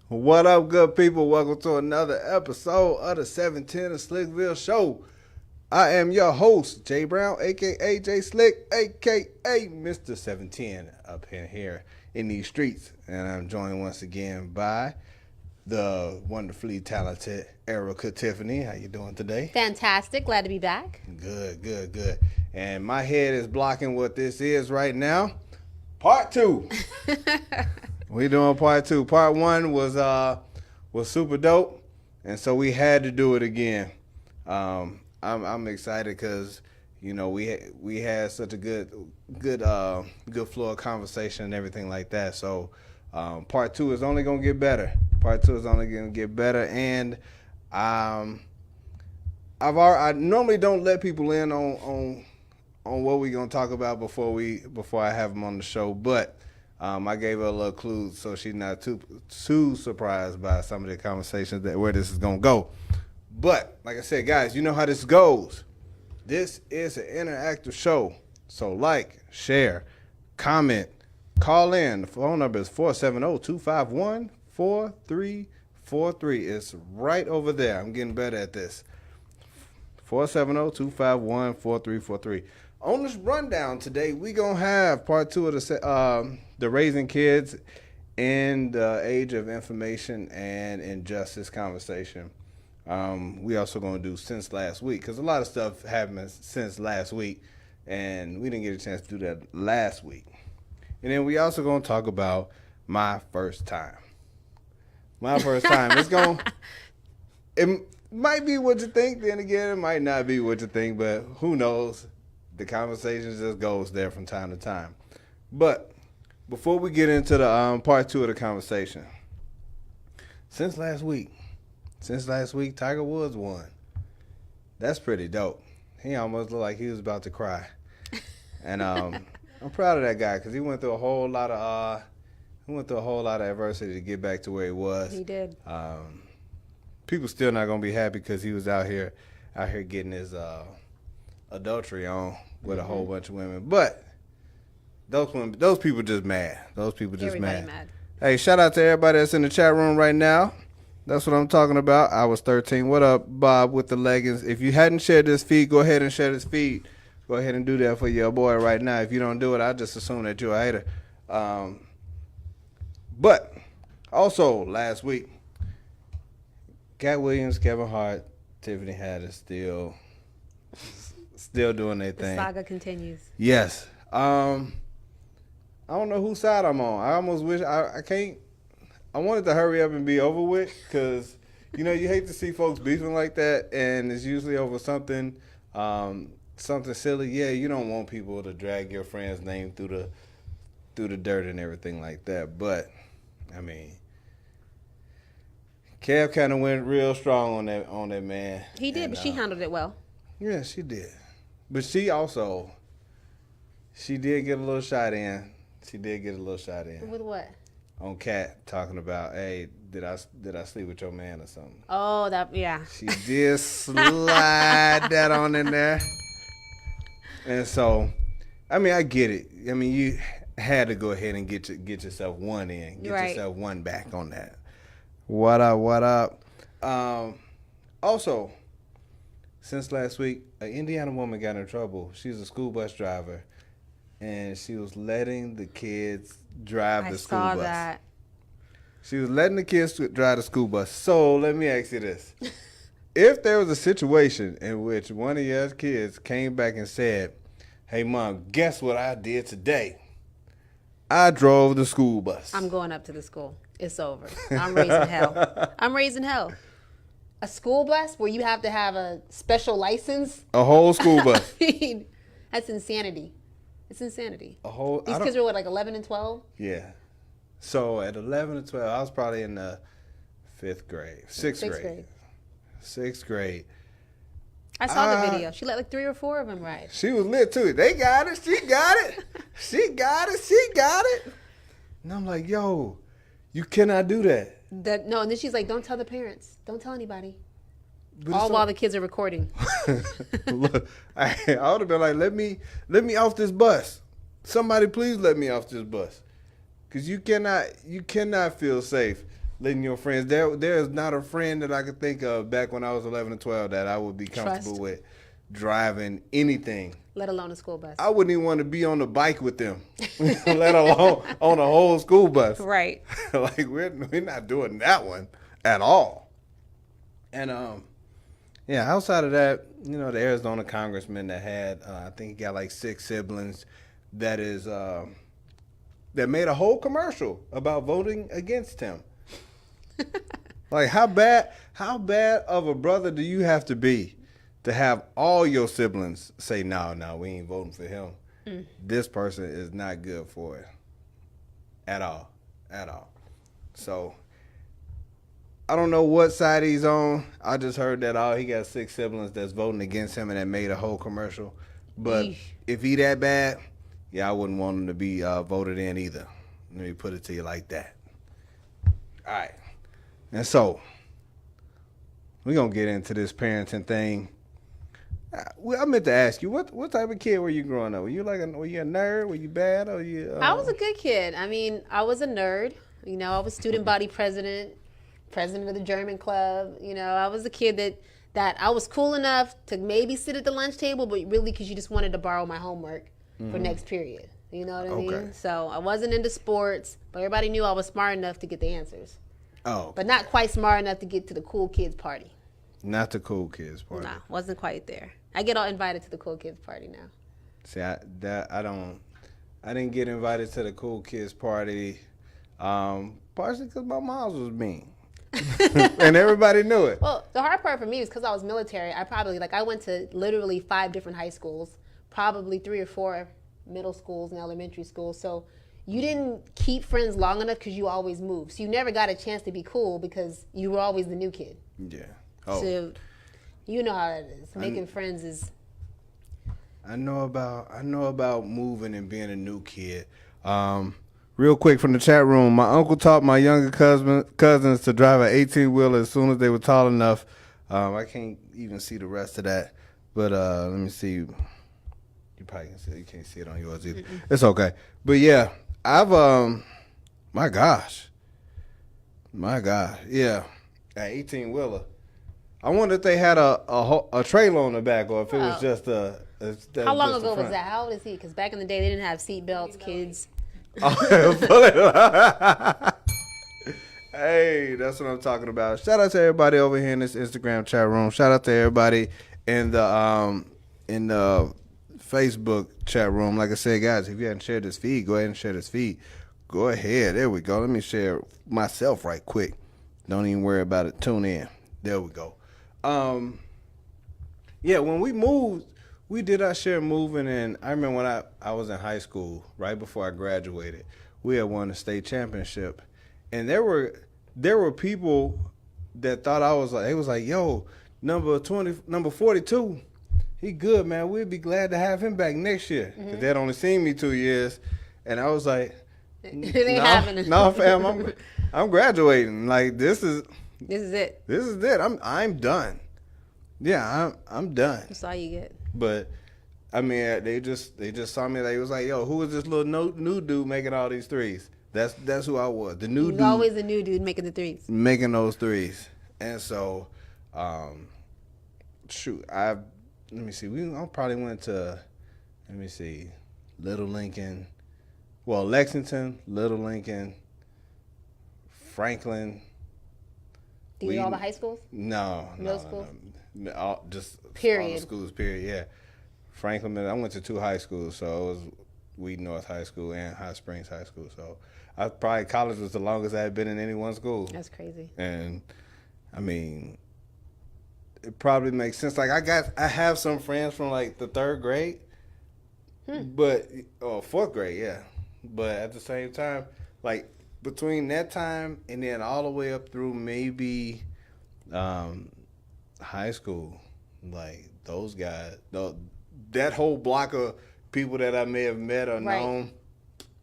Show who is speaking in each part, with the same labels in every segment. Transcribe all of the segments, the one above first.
Speaker 1: What up, good people? Welcome to another episode of the 710 of Slickville Show. I am your host, Jay Brown, a.k.a. Jay Slick, a.k.a. Mr. 710 up in here in these streets. And I'm joined once again by the wonderfully talented Erikka Tiffani. How you doing today?
Speaker 2: Fantastic. Glad to be back.
Speaker 1: Good. And my head is blocking what this is right now. Part 2. We doing part 2. Part 1 was super dope, and so we had to do it again. I'm excited because we had such a good flow of conversation and everything like that. So part 2 is only gonna get better. And I normally don't let people in on what we're gonna talk about before I have them on the show, but I gave her a little clue so she's not too surprised by some of the conversations where this is gonna go. But like I said, guys, you know how this goes. This is an interactive show, so like, share, comment, call in. The phone number is 470-251-4343. It's right over there. I'm getting better at this. 470-251-4343. On this rundown today, we gonna have part 2 of the raising kids in the age of information and injustice conversation. We also gonna do since last week, because a lot of stuff happened since last week, and we didn't get a chance to do that last week. And then we also gonna talk about my first time. It might be what you think. Then again, it might not be what you think. But who knows? The conversation just goes there from time to time. But before we get into the part 2 of the conversation, since last week, Tiger Woods won. That's pretty dope. He almost looked like he was about to cry. And I'm proud of that guy because he went through a whole lot of adversity to get back to where he was.
Speaker 2: He did.
Speaker 1: People still not gonna be happy because he was out here getting his adultery on with a whole bunch of women. But those people just mad. Everybody mad. Hey, shout out to everybody that's in the chat room right now. That's what I'm talking about. I was 13. What up, Bob with the leggings? If you hadn't shared this feed, go ahead and share this feed. Go ahead and do that for your boy right now. If you don't do it, I just assume that you're a hater. But also last week, Cat Williams, Kevin Hart, Tiffany Haddish still doing their thing.
Speaker 2: The saga continues.
Speaker 1: Yes. I don't know whose side I'm on. I almost wish I can't. I wanted to hurry up and be over with because, you hate to see folks beefing like that, and it's usually over something silly. Yeah, you don't want people to drag your friend's name through the dirt and everything like that. But, I mean, Kev kind of went real strong on that man.
Speaker 2: He did, but she handled it well. Yeah,
Speaker 1: she did. But she did get a little shot in.
Speaker 2: With what?
Speaker 1: On Kat talking about, hey, did I sleep with your man or something?
Speaker 2: Oh, yeah.
Speaker 1: She did slide that on in there. And so, I mean, I get it. I mean, you had to go ahead and get yourself one in. Get yourself one back on that. What up? Also, since last week, an Indiana woman got in trouble. She's a school bus driver, and she was letting the kids drive the school bus. I saw that. She was letting the kids drive the school bus. So let me ask you this. If there was a situation in which one of your kids came back and said, hey, Mom, guess what I did today? I drove the school bus.
Speaker 2: I'm going up to the school. It's over. I'm raising hell. A school bus where you have to have a special license?
Speaker 1: A whole school bus.
Speaker 2: I mean, that's insanity. It's insanity. These kids are what, like 11 and 12?
Speaker 1: Yeah. So at 11 and 12, I was probably in the sixth grade.
Speaker 2: I saw the video. She let like 3 or 4 of them ride.
Speaker 1: She was lit too. They got it. She got it. She got it. And I'm like, yo, you cannot do that.
Speaker 2: No, and then she's like, don't tell the parents. Don't tell anybody. All while the kids are recording.
Speaker 1: Look, I would have been like, let me off this bus. Somebody please let me off this bus. Because you cannot feel safe letting your friends. There is not a friend that I could think of back when I was 11 and 12 that I would be comfortable with driving anything.
Speaker 2: Let alone a school bus.
Speaker 1: I wouldn't even want to be on the bike with them, let alone on a whole school bus.
Speaker 2: Right.
Speaker 1: Like we're not doing that one at all. And yeah, outside of that, you know, the Arizona congressman that had, I think he got like 6 siblings, that made a whole commercial about voting against him. Like how bad of a brother do you have to be to have all your siblings say, no, we ain't voting for him. This person is not good for it at all. So I don't know what side he's on. I just heard that he got 6 siblings that's voting against him and that made a whole commercial. But if he that bad, yeah, I wouldn't want him to be voted in either. Let me put it to you like that. All right. And so we're going to get into this parenting thing. I meant to ask you, what type of kid were you growing up? Were you a nerd? Were you bad? Or you?
Speaker 2: I was a good kid. I mean, I was a nerd. You know, I was student body president of the German club. You know, I was a kid that I was cool enough to maybe sit at the lunch table, but really because you just wanted to borrow my homework for next period. You know what I mean? So I wasn't into sports, but everybody knew I was smart enough to get the answers.
Speaker 1: Oh. Okay.
Speaker 2: But not quite smart enough to get to the cool kids party.
Speaker 1: Not the cool kids party.
Speaker 2: Nah, wasn't quite there. I get all invited to the cool kids party now.
Speaker 1: See, I didn't get invited to the cool kids party, partially because my mom was mean, and everybody knew it.
Speaker 2: Well, the hard part for me was because I was military. I went to literally 5 different high schools, probably 3 or 4 middle schools and elementary schools. So you didn't keep friends long enough because you always moved. So you never got a chance to be cool because you were always the new kid.
Speaker 1: Yeah. Oh.
Speaker 2: So you know how it is. Making friends is.
Speaker 1: I know about moving and being a new kid. Real quick from the chat room, my uncle taught my younger cousins to drive an 18-wheeler as soon as they were tall enough. I can't even see the rest of that, but let me see. You probably can see it. You can't see it on yours either. Mm-mm. It's okay. But yeah, I've my gosh, yeah, an 18-wheeler. I wonder if they had a trailer on the back, or if it was just a.
Speaker 2: How long ago was that? How old is he? Because back in the day, they didn't have seat belts, kids.
Speaker 1: Hey, that's what I'm talking about. Shout out to everybody over here in this Instagram chat room. Shout out to everybody in the Facebook chat room. Like I said, guys, if you haven't shared this feed, go ahead and share this feed. Go ahead. There we go. Let me share myself right quick. Don't even worry about it. Tune in. There we go. Yeah, when we moved, we did our share moving, and I remember when I was in high school, right before I graduated, we had won the state championship, and there were people that thought I was like, they was like, yo, number 42, he good, man. We'd be glad to have him back next year. Mm-hmm. 'Cause they'd only seen me 2 years, and I was like, no, fam, I'm graduating. Like this is it. This is it. I'm done. Yeah, I'm done.
Speaker 2: That's all you get.
Speaker 1: But I mean, they just saw me. They was like, "Yo, who is this little new dude making all these threes?" That's who I was. The new dude.
Speaker 2: Always the new dude making the threes.
Speaker 1: Making those threes. And so, let me see. I probably went to, let me see, Little Lincoln, Lexington, Little Lincoln, Franklin.
Speaker 2: Do you know all the high schools?
Speaker 1: No.
Speaker 2: Middle schools?
Speaker 1: No, just
Speaker 2: period.
Speaker 1: All the schools, period, yeah. Franklin, I went to 2 high schools, so it was Wheaton North High School and Hot Springs High School. So college was the longest I had been in any one school.
Speaker 2: That's crazy.
Speaker 1: And, I mean, it probably makes sense. Like, I have some friends from, like, the 3rd grade, but, 4th grade, yeah. But at the same time, like, between that time and then all the way up through maybe high school, like those guys, that whole block of people that I may have met or known,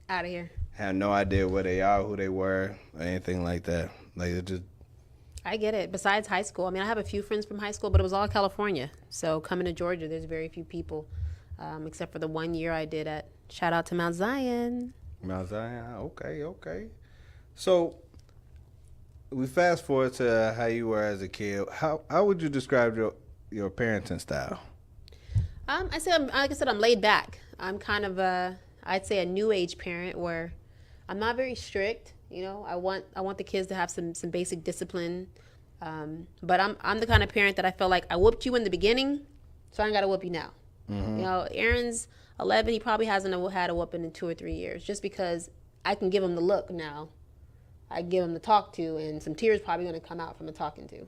Speaker 2: out of here.
Speaker 1: Have no idea where they are, who they were, or anything like that. Like it just.
Speaker 2: I get it. Besides high school, I mean, I have a few friends from high school, but it was all California. So coming to Georgia, there's very few people, except for the 1 year I did at Shout Out to Mount Zion.
Speaker 1: Mount Zion. Okay. So we fast forward to how you were as a kid. How would you describe your parenting style?
Speaker 2: Like I said, I'm laid back. I'm kind of I'd say a new age parent where I'm not very strict. You know, I want the kids to have some basic discipline. But I'm the kind of parent that I feel like I whooped you in the beginning, so I ain't got to whoop you now. Mm-hmm. You know, Aaron's 11. He probably hasn't had a whooping in 2 or 3 years, just because I can give him the look now. I give him the talk to, and some tears probably going to come out from the talking to.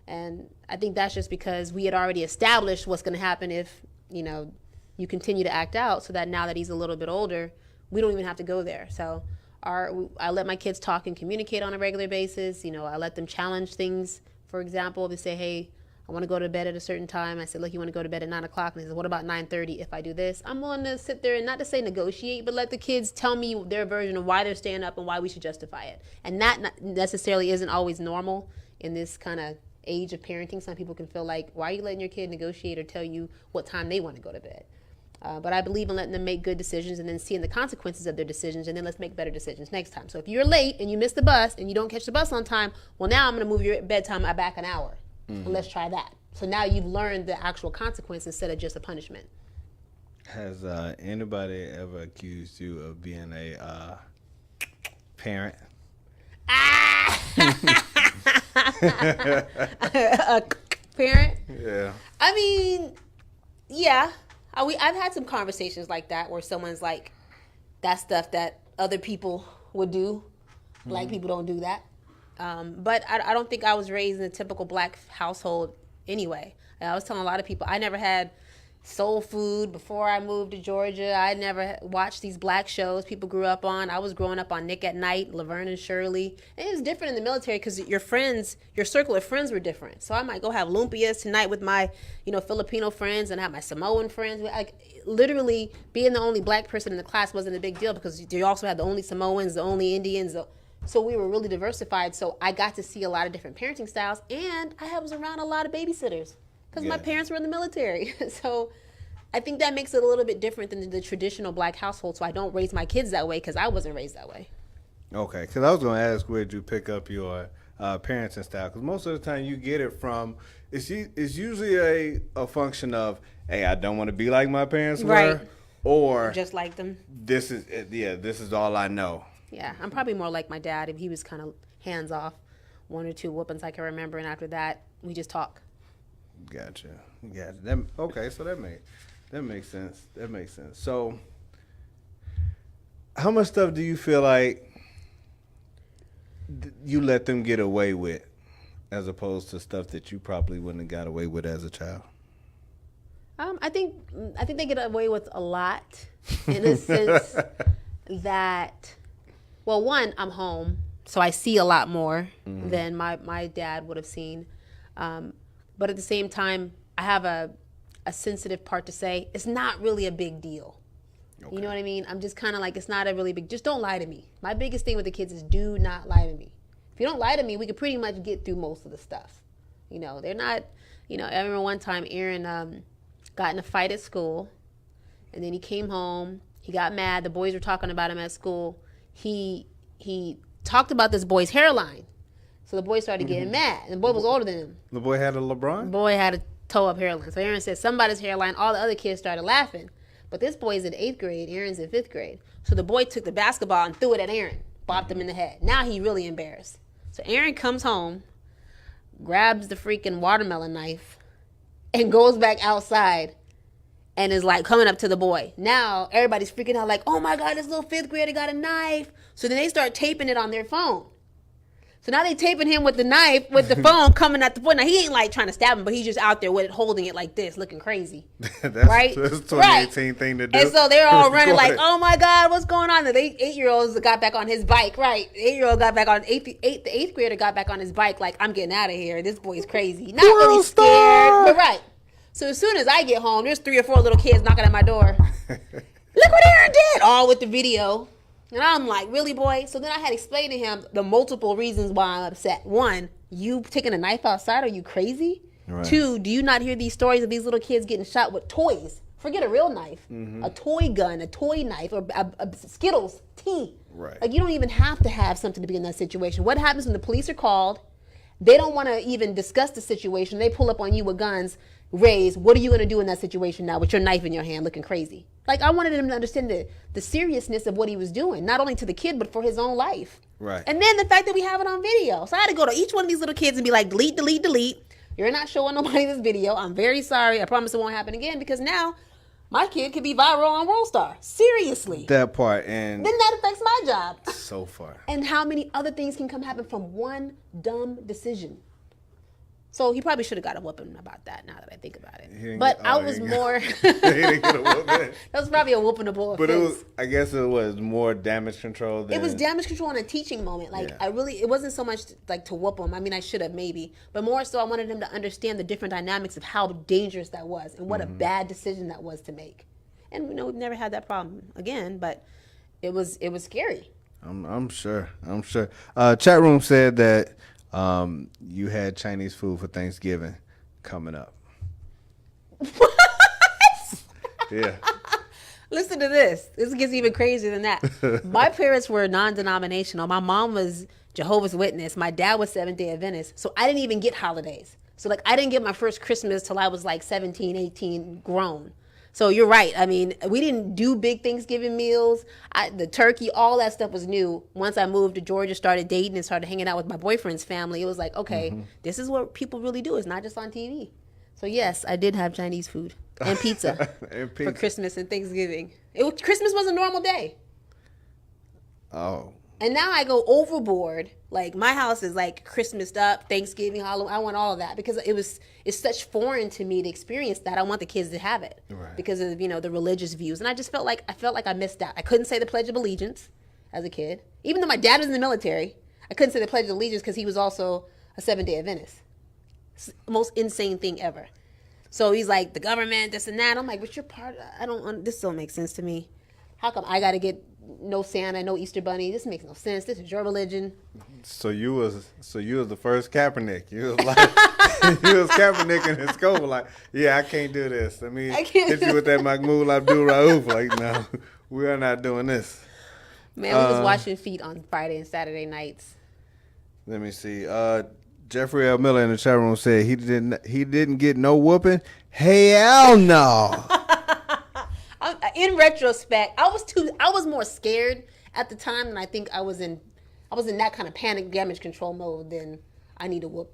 Speaker 2: And I think that's just because we had already established what's going to happen if, you know, you continue to act out, so that now that he's a little bit older, we don't even have to go there. So I let my kids talk and communicate on a regular basis. You know, I let them challenge things. For example, they say, hey, I want to go to bed at a certain time. I said, look, you want to go to bed at 9 o'clock? And he says, what about 9:30 if I do this? I'm willing to sit there and not to say negotiate, but let the kids tell me their version of why they're staying up and why we should justify it. And that necessarily isn't always normal in this kind of age of parenting. Some people can feel like, why are you letting your kid negotiate or tell you what time they want to go to bed? But I believe in letting them make good decisions and then seeing the consequences of their decisions, and then let's make better decisions next time. So if you're late and you miss the bus and you don't catch the bus on time, well, now I'm going to move your bedtime back an hour. Mm-hmm. And let's try that. So now you've learned the actual consequence instead of just a punishment.
Speaker 1: Has anybody ever accused you of being a parent?
Speaker 2: A parent?
Speaker 1: Yeah.
Speaker 2: I mean, yeah. I've had some conversations like that where someone's like, that's stuff that other people would do. Mm-hmm. Black people don't do that. But I don't think I was raised in a typical black household anyway. I was telling a lot of people, I never had soul food before I moved to Georgia. I never watched these black shows people grew up on. I was growing up on Nick at Night, Laverne and Shirley. And it was different in the military because your circle of friends were different. So I might go have lumpias tonight with my, Filipino friends and have my Samoan friends. Like, literally being the only black person in the class wasn't a big deal because you also had the only Samoans, the only Indians. So we were really diversified. So I got to see a lot of different parenting styles, and I was around a lot of babysitters because my parents were in the military. So I think that makes it a little bit different than the traditional black household. So I don't raise my kids that way because I wasn't raised that way.
Speaker 1: Okay, because I was going to ask, where did you pick up your parenting style? Because most of the time you get it from, it's usually a function of, hey, I don't want to be like my parents were, or
Speaker 2: just like them.
Speaker 1: This is all I know.
Speaker 2: Yeah, I'm probably more like my dad. He was kind of hands off, 1 or 2 whoopings I can remember, and after that, we just talk.
Speaker 1: Gotcha. Okay, so that makes sense. That makes sense. So, how much stuff do you feel like you let them get away with, as opposed to stuff that you probably wouldn't have got away with as a child?
Speaker 2: I think they get away with a lot, in a sense that, well, one, I'm home, so I see a lot more than my dad would have seen. But at the same time, I have a sensitive part to say. It's not really a big deal. Okay. You know what I mean? I'm just kind of like, it's not a really big, just don't lie to me. My biggest thing with the kids is do not lie to me. If you don't lie to me, we could pretty much get through most of the stuff. They're not, I remember one time Aaron got in a fight at school, and then he came home. He got mad. The boys were talking about him at school. He talked about this boy's hairline. So the boy started getting mad. And the boy was older than him.
Speaker 1: The boy had a LeBron?
Speaker 2: The boy had a toe-up hairline. So Aaron said somebody's hairline. All the other kids started laughing. But this boy's in 8th grade. Aaron's in 5th grade. So the boy took the basketball and threw it at Aaron. Bopped him in the head. Now he really embarrassed. So Aaron comes home, grabs the freaking watermelon knife, and goes back outside and is like coming up to the boy. Now everybody's freaking out like, oh my God, this little 5th grader got a knife. So then they start taping it on their phone. So now they taping him with the knife, with the phone coming at the boy. Now he ain't like trying to stab him, but he's just out there with it, holding it like this, looking crazy. Right?
Speaker 1: That's a 2018 thing to do.
Speaker 2: And so they're all running like, oh my God, what's going on? The 8-year-olds got back on his bike, right? The 8-year-old got back on, the 8th grader got back on his bike like, I'm getting out of here. This boy's crazy. Not really scared, but right. So as soon as I get home, there's 3 or 4 little kids knocking at my door. Look what Aaron did! All with the video. And I'm like, really, boy? So then I had explained to him the multiple reasons why I'm upset. 1, you taking a knife outside? Are you crazy? Right. 2, do you not hear these stories of these little kids getting shot with toys Forget a real knife. A toy gun, a toy knife, or a Skittles tea.
Speaker 1: Right.
Speaker 2: Like, you don't even have to have something to be in that situation. What happens when the police are called? They don't want to even discuss the situation. They pull up on you with guns raised. What are you going to do in that situation now with your knife in your hand looking crazy? Like, I wanted him to understand the seriousness of what he was doing, not only to the kid, but for his own life.
Speaker 1: Right.
Speaker 2: And then the fact that we have it on video. So I had to go to each one of these little kids and be like, delete, delete, delete. You're not showing nobody this video. I'm very sorry. I promise it won't happen again, because now my kid could be viral on World Star. Seriously.
Speaker 1: That part. And
Speaker 2: then that affects my job.
Speaker 1: So far.
Speaker 2: And how many other things can happen from one dumb decision? So he probably should have got a whooping about that, now that I think about it. But I was more...
Speaker 1: He didn't get a whooping.
Speaker 2: That was probably a whoopingable offense.
Speaker 1: But it was, I guess it was more damage control than...
Speaker 2: It was damage control in a teaching moment. Like, yeah. It wasn't so much like to whoop him. I mean, I should have maybe. But more so, I wanted him to understand the different dynamics of how dangerous that was and what a bad decision that was to make. And, we've never had that problem again, but it was scary.
Speaker 1: I'm sure. Chat room said that you had Chinese food for Thanksgiving coming up.
Speaker 2: What?
Speaker 1: Yeah.
Speaker 2: Listen to this. This gets even crazier than that. My parents were non-denominational. My mom was Jehovah's Witness. My dad was Seventh-day Adventist. So I didn't even get holidays. So, like, I didn't get my first Christmas till I was like 17, 18, grown. So you're right. I mean, we didn't do big Thanksgiving meals. The turkey, all that stuff was new. Once I moved to Georgia, started dating and started hanging out with my boyfriend's family, it was like, okay, this is what people really do. It's not just on TV. So yes, I did have Chinese food and pizza, for Christmas and Thanksgiving. Christmas was a normal day.
Speaker 1: Oh.
Speaker 2: And now I go overboard. Like, my house is like Christmased up, Thanksgiving, Halloween. I want all of that because it's such foreign to me to experience that. I want the kids to have it because of, the religious views. And I just felt like I missed out. I couldn't say the Pledge of Allegiance as a kid. Even though my dad was in the military, I couldn't say the Pledge of Allegiance because he was also a Seventh-day Adventist. It's the most insane thing ever. So he's like, the government, this and that. I'm like, but you're part of, this don't make sense to me. How come I got to get no Santa, no Easter Bunny? This makes no sense. This is your religion.
Speaker 1: So you was the first Kaepernick. You was like, you was Kaepernick in his school. Like, yeah, I can't do this. I mean, hit you with that Mahmoud Abdul Rauf. Like, no, we are not doing this.
Speaker 2: Man, we was washing feet on Friday and Saturday nights.
Speaker 1: Let me see. Jeffrey L. Miller in the chat room said he didn't get no whooping. Hell no.
Speaker 2: In retrospect, I was more scared at the time, and I think I was in that kind of panic damage control mode. Then I need to whoop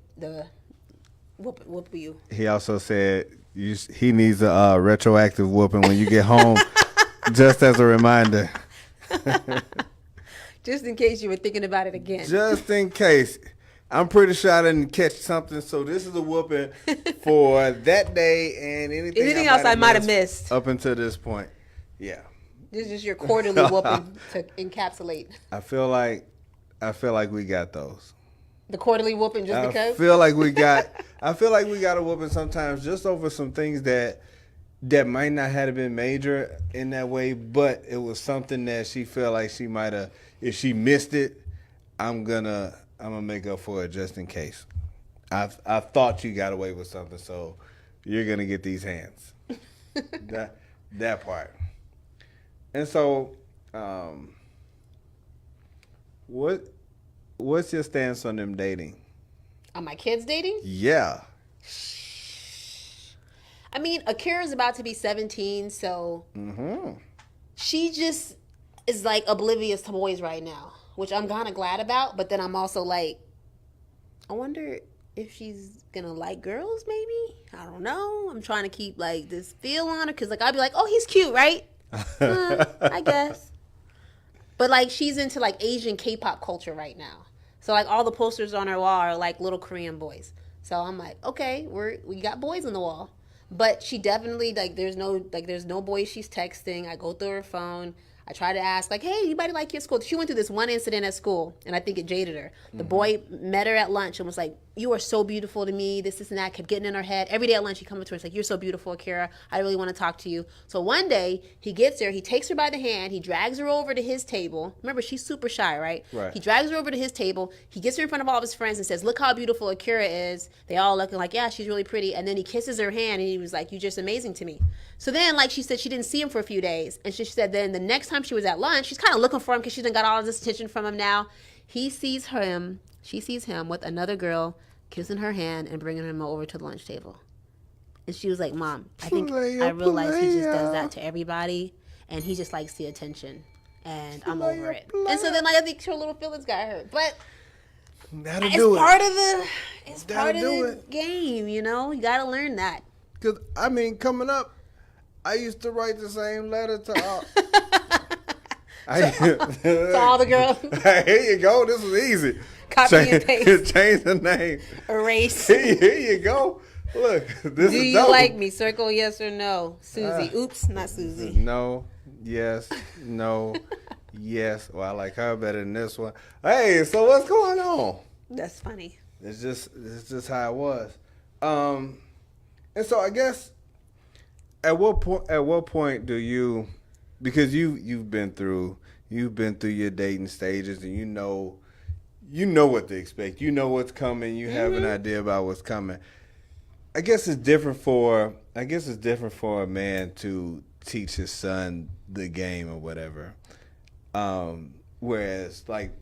Speaker 2: you.
Speaker 1: He also said he needs a retroactive whooping when you get home, just as a reminder.
Speaker 2: Just in case you were thinking about it again.
Speaker 1: Just in case. I'm pretty sure I didn't catch something, so this is a whooping for that day and anything
Speaker 2: else I might have missed
Speaker 1: up until this point. Yeah.
Speaker 2: This is your quarterly whooping to encapsulate.
Speaker 1: I feel like we got those.
Speaker 2: The quarterly whooping just because?
Speaker 1: I feel like we got a whooping sometimes just over some things that might not have been major in that way, but it was something that she felt like she might have, if she missed it, I'm gonna make up for it just in case. I thought you got away with something, so you're gonna get these hands. that part. And so, what's your stance on them dating?
Speaker 2: On my kids dating?
Speaker 1: Yeah.
Speaker 2: I mean, Akira's about to be 17, so she just is like oblivious to boys right now, which I'm kind of glad about. But then I'm also like, I wonder if she's gonna like girls. Maybe, I don't know. I'm trying to keep like this feel on her because like I'd be like, oh, he's cute, right? I guess. But like she's into like Asian K-pop culture right now. So like all the posters on her wall are like little Korean boys. So I'm like, okay, we got boys on the wall. But she definitely like there's no boys she's texting. I go through her phone. I tried to ask, like, hey, anybody like your school? She went through this one incident at school, and I think it jaded her. The boy met her at lunch and was like, you are so beautiful to me, this and that, kept getting in her head. Every day at lunch, he come up to her and like, you're so beautiful, Akira. I really want to talk to you. So one day, he gets her, he takes her by the hand, he drags her over to his table. Remember, she's super shy, right?
Speaker 1: Right.
Speaker 2: He drags her over to his table. He gets her in front of all of his friends and says, look how beautiful Akira is. They all looking like, yeah, she's really pretty. And then he kisses her hand, and he was like, you're just amazing to me. So then, like she said, she didn't see him for a few days. And she said then the next time she was at lunch, she's kind of looking for him because she done got all of this attention from him now. She sees him with another girl kissing her hand and bringing him over to the lunch table. And she was like, Mom, I realize he just does that to everybody, and he just likes the attention, and I'm over it. And so then, like, I think her little feelings got hurt. But it's part of the game, you know? You got to learn that.
Speaker 1: Because, I mean, coming up, I used to write the same letter to all.
Speaker 2: To all the girls.
Speaker 1: Here you go. This was easy.
Speaker 2: Copy and paste.
Speaker 1: Change the name.
Speaker 2: Erase.
Speaker 1: Here you go. Look, this
Speaker 2: Do
Speaker 1: is
Speaker 2: you
Speaker 1: dope.
Speaker 2: like me? Circle yes or no. Susie. Oops, not Susie.
Speaker 1: No, yes, no, yes. Well, I like her better than this one. Hey, so what's going on?
Speaker 2: That's funny.
Speaker 1: It's just how it was. And so I guess at what point do you, because you've been through your dating stages, and you know what to expect. You know what's coming. You have an idea about what's coming. I guess it's different for a man to teach his son the game or whatever. Whereas, like,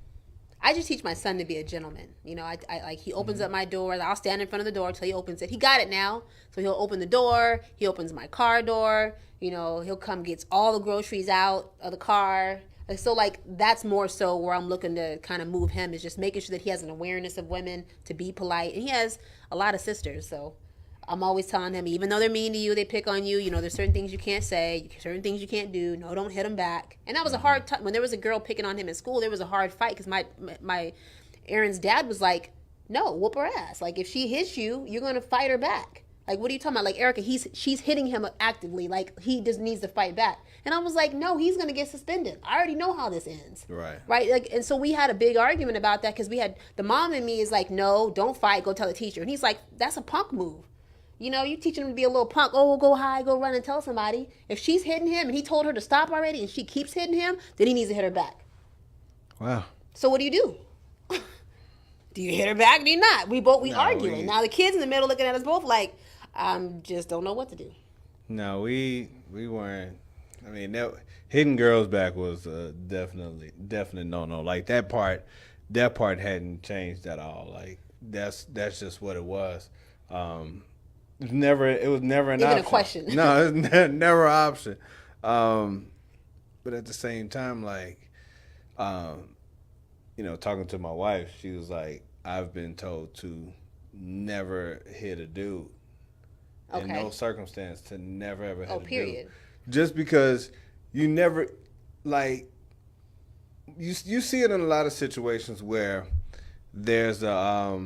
Speaker 2: I just teach my son to be a gentleman. You know, I like, he opens up my door. I'll stand in front of the door until he opens it. He got it now. So he'll open the door. He opens my car door. You know, he'll come, gets all the groceries out of the car. And so, like, that's more so where I'm looking to kind of move him, is just making sure that he has an awareness of women, to be polite. And he has a lot of sisters, so I'm always telling him, even though they're mean to you, they pick on you, you know, there's certain things you can't say, certain things you can't do. No, don't hit them back. And that was a hard time. When there was a girl picking on him in school, there was a hard fight, because my Aaron's dad was like, no, whoop her ass. Like, if she hits you, you're going to fight her back. Like, what are you talking about? Like, Erikka, she's hitting him actively. Like, he just needs to fight back. And I was like, no, he's going to get suspended. I already know how this ends. Right. Like, and so we had a big argument about that, because the mom in me is like, no, don't fight, go tell the teacher. And he's like, that's a punk move. You know, you teaching him to be a little punk. Oh, go hide, go run and tell somebody. If she's hitting him and he told her to stop already and she keeps hitting him, then he needs to hit her back. Wow. So what do you do? Do you hit her back? Do you not? We arguing. Now the kids in the middle looking at us both like, just don't know what to do.
Speaker 1: No, we weren't. I mean, hitting girls back was definitely no. Like, that part hadn't changed at all. Like, that's just what it was. It was never an option. Even a question. No, it was never an option. But at the same time, like, you know, talking to my wife, she was like, I've been told to never hit a dude. Okay. In no circumstance, to never ever hit a period. Dude. Just because you never, like, you see it in a lot of situations where there's a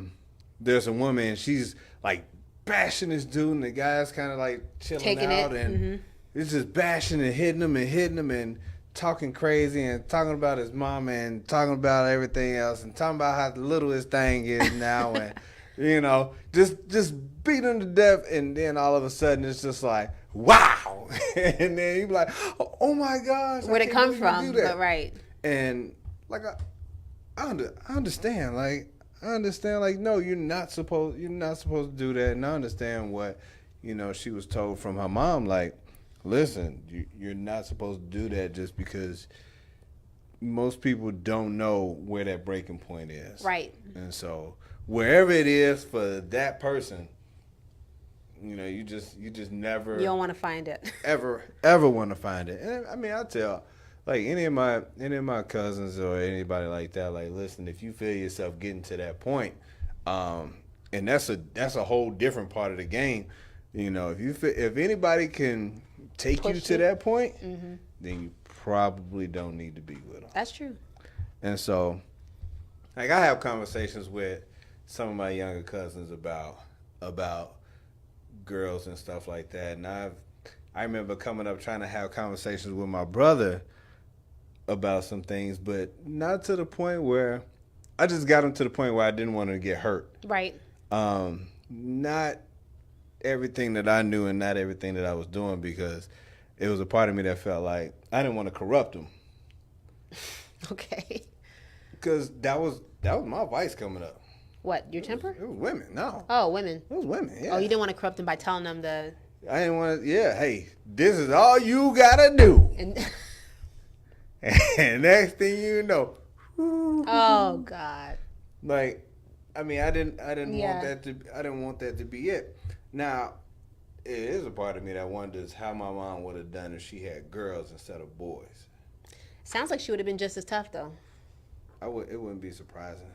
Speaker 1: woman, and she's like bashing this dude, and the guy's kind of like chilling taking out, and it's just bashing and hitting him and talking crazy and talking about his mama and talking about everything else and talking about how little his thing is now, and you know, just beat him to death, and then all of a sudden it's just like, wow, and then you be like, oh my gosh,
Speaker 2: where'd it come from? But right,
Speaker 1: and like I understand, like. Like, no, you're not supposed to do that. And I understand what, you know, she was told from her mom. Like, listen, you're not supposed to do that, just because most people don't know where that breaking point is. Right. And so wherever it is for that person, you know, you just never.
Speaker 2: You don't want to find it.
Speaker 1: Ever want to find it. And I mean, I tell. Like, any of my cousins or anybody like that, like, listen, if you feel yourself getting to that point, and that's a whole different part of the game, you know, if anybody can take you to that point, then you probably don't need to be with them.
Speaker 2: That's true. And
Speaker 1: so, like, I have conversations with some of my younger cousins about girls and stuff like that, and I remember coming up trying to have conversations with my brother about some things, but not to the point where I just got him to the point where I didn't want to get hurt.
Speaker 2: Right.
Speaker 1: Not everything that I knew and not everything that I was doing, because it was a part of me that felt like I didn't want to corrupt him.
Speaker 2: Okay.
Speaker 1: Because that was my vice coming up.
Speaker 2: What, your temper?
Speaker 1: It was women, no.
Speaker 2: Oh, women.
Speaker 1: It was women, yeah.
Speaker 2: Oh, you didn't want to corrupt them by telling them
Speaker 1: I didn't want to, hey, this is all you got to do. And next thing you know.
Speaker 2: Oh, God.
Speaker 1: Like, I mean, I didn't want that to be it. Now, it is a part of me that wonders how my mom would have done if she had girls instead of boys.
Speaker 2: Sounds like she would have been just as tough, though.
Speaker 1: It wouldn't be surprising.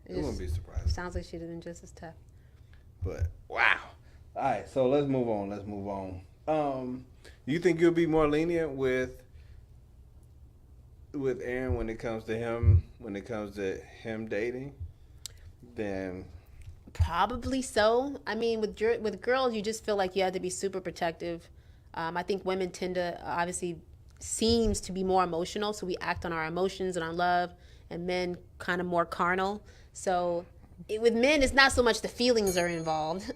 Speaker 1: It wouldn't be surprising.
Speaker 2: Sounds like she'd have been just as tough.
Speaker 1: But wow. All right, so let's move on. You think you'll be more lenient with Aaron when it comes to him dating than?
Speaker 2: Probably so. I mean, with girls, you just feel like you have to be super protective. I think women tend to obviously seems to be more emotional, so we act on our emotions and our love, and men kind of more carnal. So with men, it's not so much the feelings are involved.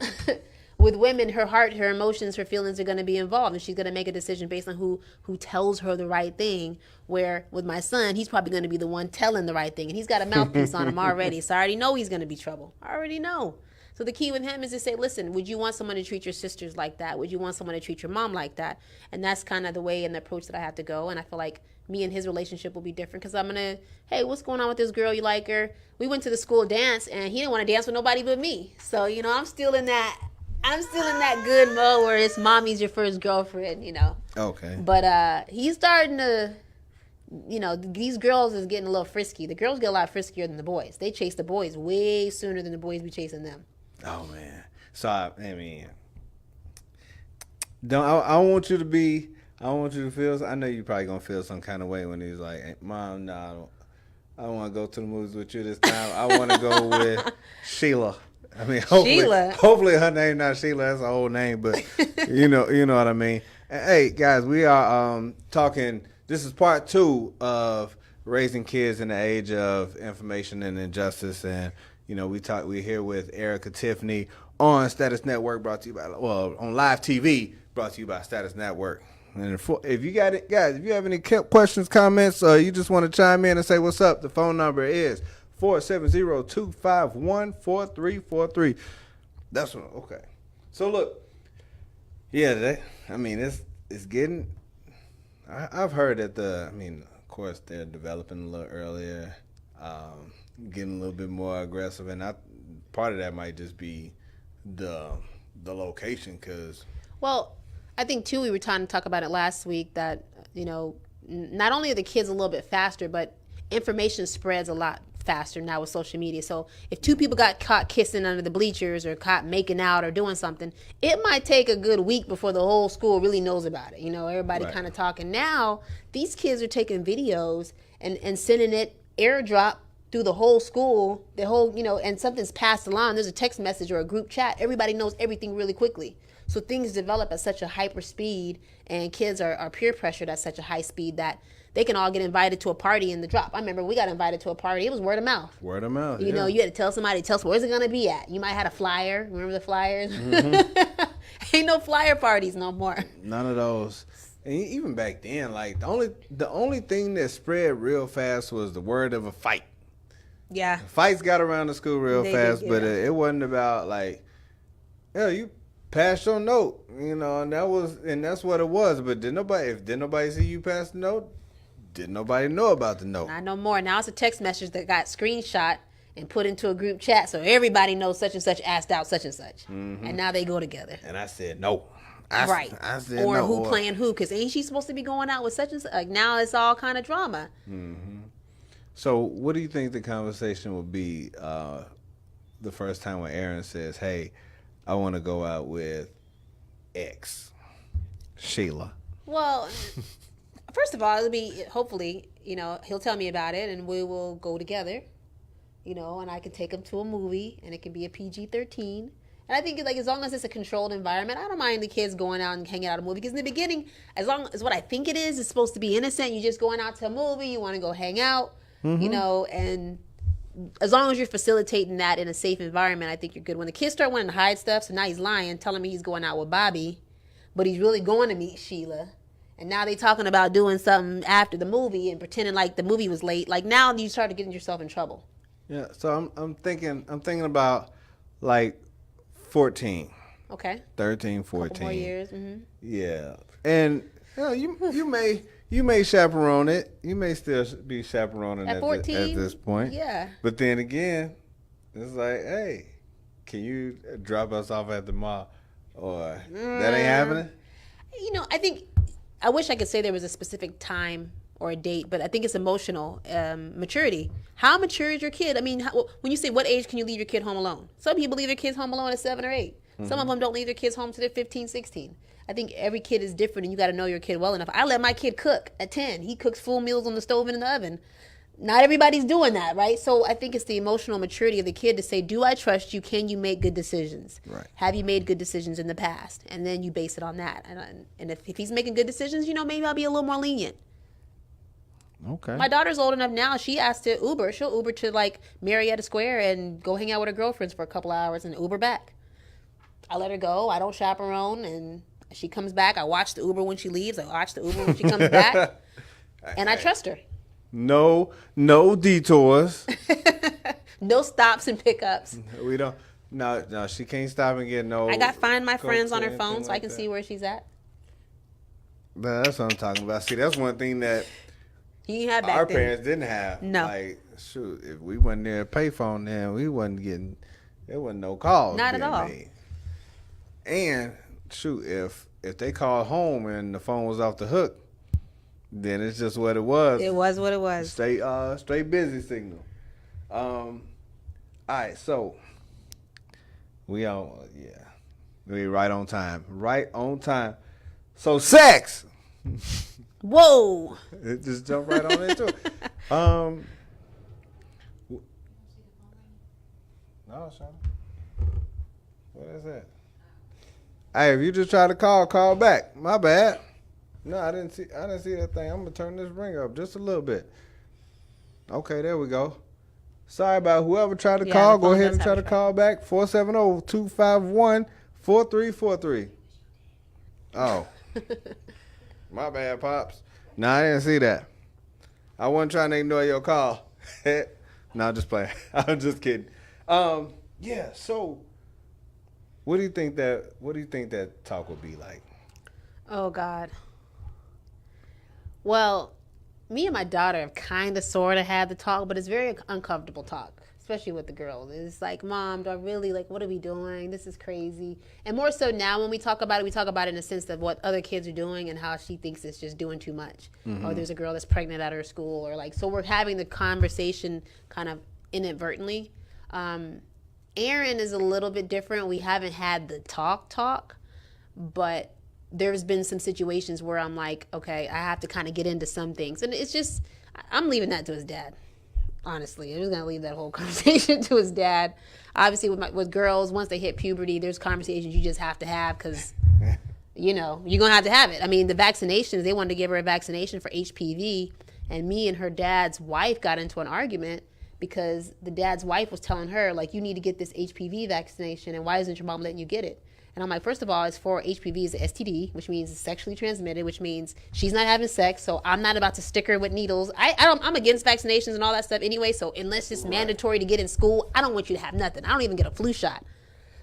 Speaker 2: With women, her heart, her emotions, her feelings are going to be involved, and she's going to make a decision based on who tells her the right thing. Where with my son, he's probably going to be the one telling the right thing, and he's got a mouthpiece on him already, so I already know he's going to be trouble. I already know. So the key with him is to say, listen, would you want someone to treat your sisters like that? Would you want someone to treat your mom like that? And that's kind of the way and the approach that I have to go. And I feel like me and his relationship will be different, because I'm going to, hey, what's going on with this girl? You like her? We went to the school dance, and he didn't want to dance with nobody but me. So, I'm still in that good mode where it's mommy's your first girlfriend,
Speaker 1: Okay.
Speaker 2: But he's starting to, these girls is getting a little frisky. The girls get a lot friskier than the boys. They chase the boys way sooner than the boys be chasing them.
Speaker 1: Oh man. So I mean, I want you to feel. I know you're probably gonna feel some kind of way when he's like, hey, Mom, no, I don't want to go to the movies with you this time. I want to go with Sheila. I mean, hopefully her name not Sheila. That's her whole name, but you know what I mean. And, hey guys, we are talking. This is part 2 of raising kids in the age of information and injustice, and we're here with Erikka, Tiffani on Status Network, brought to you by on live TV, brought to you by Status Network. And if you got it, guys, if you have any questions, comments, or you just want to chime in and say what's up, the phone number is 470-251-4343. That's what. Okay. So look, yeah, it's getting. I've heard that of course they're developing a little earlier, getting a little bit more aggressive, and part of that might just be the location, because.
Speaker 2: Well, I think too we were trying to talk about it last week that not only are the kids a little bit faster, but information spreads a lot faster now with social media. So if 2 people got caught kissing under the bleachers or caught making out or doing something, it might take a good week before the whole school really knows about it. Everybody kind of talking. Now these kids are taking videos and sending it airdrop through the whole school, and something's passed along. There's a text message or a group chat. Everybody knows everything really quickly. So things develop at such a hyper speed, and kids are peer pressured at such a high speed that they can all get invited to a party in the drop. I remember we got invited to a party. It was word of mouth.
Speaker 1: Word of mouth.
Speaker 2: You had to tell somebody, where's it going to be at? You might have had a flyer. Remember the flyers? Mm-hmm. Ain't no flyer parties no more.
Speaker 1: None of those. And even back then, like the only thing that spread real fast was the word of a fight.
Speaker 2: Yeah.
Speaker 1: Fights got around the school real fast, but it wasn't about like, you passed your note, and that's what it was. But did nobody see you pass the note? Did nobody know about the note?
Speaker 2: Not no more. Now it's a text message that got screenshot and put into a group chat, so everybody knows such and such asked out such and such, and now they go together.
Speaker 1: And I said no.
Speaker 2: Right.
Speaker 1: I said
Speaker 2: or
Speaker 1: no.
Speaker 2: who playing who? Because ain't she supposed to be going out with such and such? Like now it's all kind of drama.
Speaker 1: Mm-hmm. So what do you think the conversation will be the first time when Aaron says, "Hey, I want to go out with X, Sheila"?
Speaker 2: Well. First of all, it'll be, hopefully, he'll tell me about it and we will go together, and I can take him to a movie and it can be a PG-13 And I think like as long as it's a controlled environment, I don't mind the kids going out and hanging out a movie. Because in the beginning, as long as what I think it is, it's supposed to be innocent. You're just going out to a movie. You want to go hang out, you know, and as long as you're facilitating that in a safe environment, I think you're good. When the kids start wanting to hide stuff, so now he's lying, telling me he's going out with Bobby, but he's really going to meet Sheila. And now they talking about doing something after the movie and pretending like the movie was late. Like now you start getting yourself in trouble.
Speaker 1: Yeah, so I'm thinking about like 14.
Speaker 2: Okay.
Speaker 1: 13, 14.
Speaker 2: Couple more years. Mm-hmm.
Speaker 1: Yeah. And you may chaperone it. You may still be chaperoning
Speaker 2: at 14,
Speaker 1: at this point.
Speaker 2: Yeah.
Speaker 1: But then again, it's like, hey, can you drop us off at the mall? Or that ain't happening?
Speaker 2: You know, I wish I could say there was a specific time or a date, but I think it's emotional maturity. How mature is your kid? I mean, when you say what age can you leave your kid home alone? Some people leave their kids home alone at 7 or 8. Mm-hmm. Some of them don't leave their kids home till they're 15, 16. I think every kid is different, and you got to know your kid well enough. I let my kid cook at 10. He cooks full meals on the stove and in the oven. Not everybody's doing that, right? So I think it's the emotional maturity of the kid to say, do I trust you? Can you make good decisions?
Speaker 1: Right.
Speaker 2: Have you made good decisions in the past? And then you base it on that. And if he's making good decisions, you know, maybe I'll be a little more lenient.
Speaker 1: Okay.
Speaker 2: My daughter's old enough now. She asked to Uber. She'll Uber to like Marietta Square and go hang out with her girlfriends for a couple hours and Uber back. I let her go. I don't chaperone, and she comes back. I watch the Uber when she leaves. I watch the Uber when she comes back, and I trust her.
Speaker 1: No detours.
Speaker 2: No stops and pickups.
Speaker 1: We don't. No, she can't stop and get no.
Speaker 2: I got Find My Friends on her phone, so I can see where she's at.
Speaker 1: That's what I'm talking about. See, that's one thing that
Speaker 2: you had back
Speaker 1: our
Speaker 2: then.
Speaker 1: parents didn't have.
Speaker 2: No.
Speaker 1: Like, shoot, if we wasn't near a payphone, then we wasn't getting. There wasn't no calls.
Speaker 2: Not at all.
Speaker 1: Made. And shoot, if they called home and the phone was off the hook, then it's just what it was.
Speaker 2: It was what it was.
Speaker 1: Straight busy signal. All right, so we right on time. Right on time. So sex.
Speaker 2: Whoa.
Speaker 1: It just jumped right on into it. No, Sean. What is that? Hey, if you just try to call back. My bad. No, I didn't see that thing. I'm gonna turn this ring up just a little bit. Okay, there we go. Sorry about whoever tried to call. Go ahead and try to call back. 470-251-4343. Oh. My bad, Pops. No, I didn't see that. I wasn't trying to ignore your call. No, I'm just playing. I'm just kidding. Yeah, so what do you think that talk would be like?
Speaker 2: Oh God. Well, me and my daughter have kind of sort of had the talk, but it's very uncomfortable talk, especially with the girls. It's like, Mom, do I really, like, what are we doing? This is crazy. And more so now when we talk about it in the sense of what other kids are doing and how she thinks it's just doing too much. Mm-hmm. Or there's a girl that's pregnant at her school, or like, so we're having the conversation kind of inadvertently. Aaron is a little bit different. We haven't had the talk, but there's been some situations where I'm like, okay, I have to kind of get into some things. And it's just, I'm leaving that to his dad. Honestly, I'm just going to leave that whole conversation to his dad. Obviously, with girls, once they hit puberty, there's conversations you just have to have because, you know, you're going to have it. I mean, the vaccinations, they wanted to give her a vaccination for HPV. And me and her dad's wife got into an argument because the dad's wife was telling her, like, you need to get this HPV vaccination. And why isn't your mom letting you get it? And I'm like, first of all, it's for HPV is a STD, which means it's sexually transmitted, which means she's not having sex. So I'm not about to stick her with needles. I'm against vaccinations and all that stuff anyway. So unless it's mandatory to get in school, I don't want you to have nothing. I don't even get a flu shot.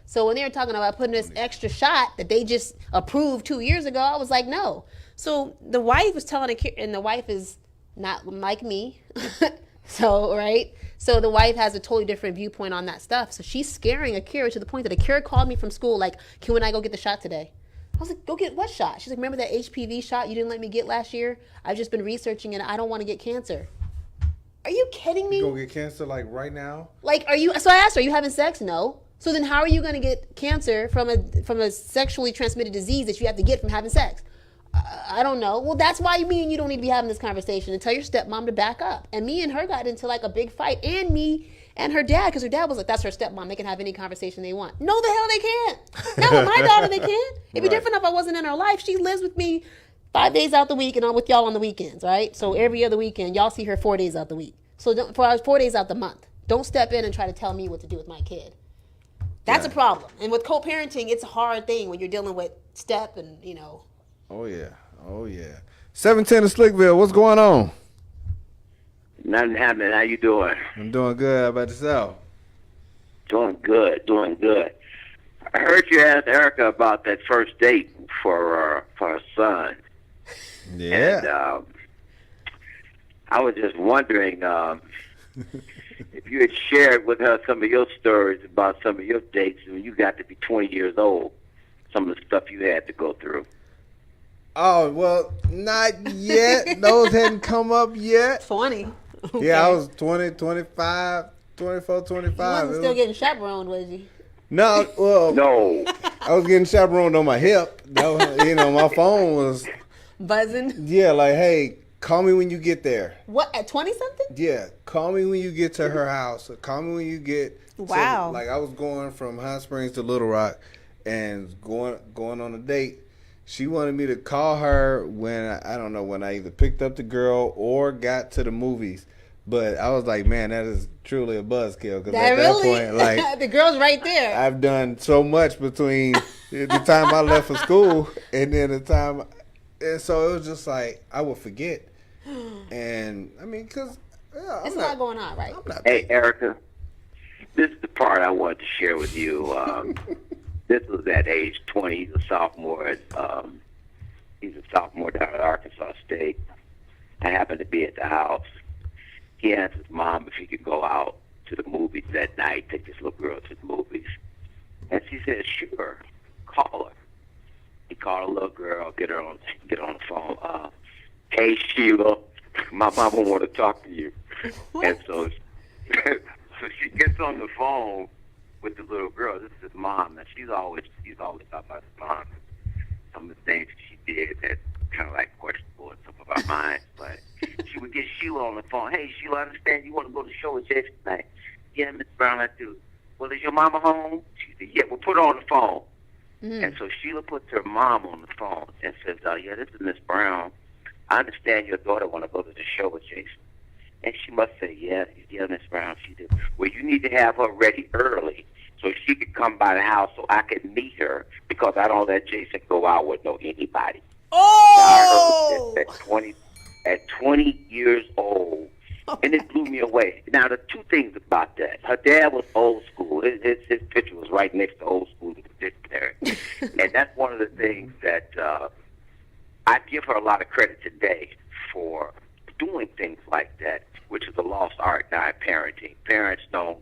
Speaker 2: So when they were talking about putting this extra shot that they just approved 2 years ago, I was like, no. So the wife was telling and the wife is not like me. So, right? So the wife has a totally different viewpoint on that stuff. So she's scaring Akira to the point that Akira called me from school like, can I go get the shot today? I was like, go get what shot? She's like, remember that HPV shot you didn't let me get last year? I've just been researching and I don't want to get cancer. Are you kidding me?
Speaker 1: You gonna get cancer like right now?
Speaker 2: Like, so I asked her, are you having sex? No. So then how are you going to get cancer from a sexually transmitted disease that you have to get from having sex? I don't know. Well, that's why me and you don't need to be having this conversation and tell your stepmom to back up. And me and her got into like a big fight. And me And her dad, because her dad was like, that's her stepmom. They can have any conversation they want. No, the hell they can't. Not with my daughter, they can't. It'd be different if I wasn't in her life. She lives with me 5 days out the week, and I'm with y'all on the weekends, right? So every other weekend, y'all see her 4 days out the week. So for 4 days out the month. Don't step in and try to tell me what to do with my kid. That's a problem. And with co-parenting, it's a hard thing when you're dealing with step and, you know.
Speaker 1: Oh, yeah. 710 of Slickville, what's going on?
Speaker 3: Nothing happening. How you doing?
Speaker 1: I'm doing good. How about yourself?
Speaker 3: Doing good. I heard you asked Erikka about that first date for her son.
Speaker 1: Yeah.
Speaker 3: And I was just wondering if you had shared with her some of your stories about some of your dates when you got to be 20 years old, some of the stuff you had to go through.
Speaker 1: Oh, well, not yet. Those hadn't come up yet.
Speaker 2: 20. Okay.
Speaker 1: Yeah, I was 20, 25, 24, 25.
Speaker 2: You wasn't still getting chaperoned, was you?
Speaker 1: No, well,
Speaker 3: No.
Speaker 1: I was getting chaperoned on my hip. That was, you know, my phone was
Speaker 2: buzzing.
Speaker 1: Yeah, like, hey, call me when you get there.
Speaker 2: What, at 20-something?
Speaker 1: Yeah, call me when you get to her house. Or call me when you get.
Speaker 2: Wow.
Speaker 1: Like, I was going from Hot Springs to Little Rock and going on a date. She wanted me to call her when, I don't know, when I either picked up the girl or got to the movies. But I was like, man, that is truly a buzzkill. Because at that point, like,
Speaker 2: the girl's right there.
Speaker 1: I've done so much between the time I left for school and then the time. And so it was just like, I would forget. And, I mean, because. Yeah,
Speaker 2: it's a lot going on, right?
Speaker 3: Hey, Erikka, this is the part I wanted to share with you. This was at age 20. He's a sophomore. He's a sophomore down at Arkansas State. I happened to be at the house. He asked his mom if he could go out to the movies that night, take this little girl to the movies. And she said, sure, call her. He called a little girl, get on the phone. Hey, Sheila, my mama want to talk to you. And so she gets on the phone with the little girl. This is his mom. And she's always talking about his mom. Some of the things she did that kind of like questionable in some of our minds. But she would get Sheila on the phone. Hey, Sheila, I understand you want to go to the show with Jason tonight. Yeah, Miss Brown, I do. Well, is your mama home? She said, yeah, well, put her on the phone. Mm-hmm. And so Sheila puts her mom on the phone and says, yeah, this is Miss Brown. I understand your daughter want to go to the show with Jason. And she must say, yeah, Miss Brown, she did. Well, you need to have her ready early so she could come by the house so I could meet her because I don't let Jason go out with anybody.
Speaker 2: Oh!
Speaker 3: Now, at 20 years old, and it blew me away. Now, the two things about that. Her dad was old school. His picture was right next to old school in the dictionary. And that's one of the things that I give her a lot of credit today for doing things like that, which is a lost art now in parenting. Parents don't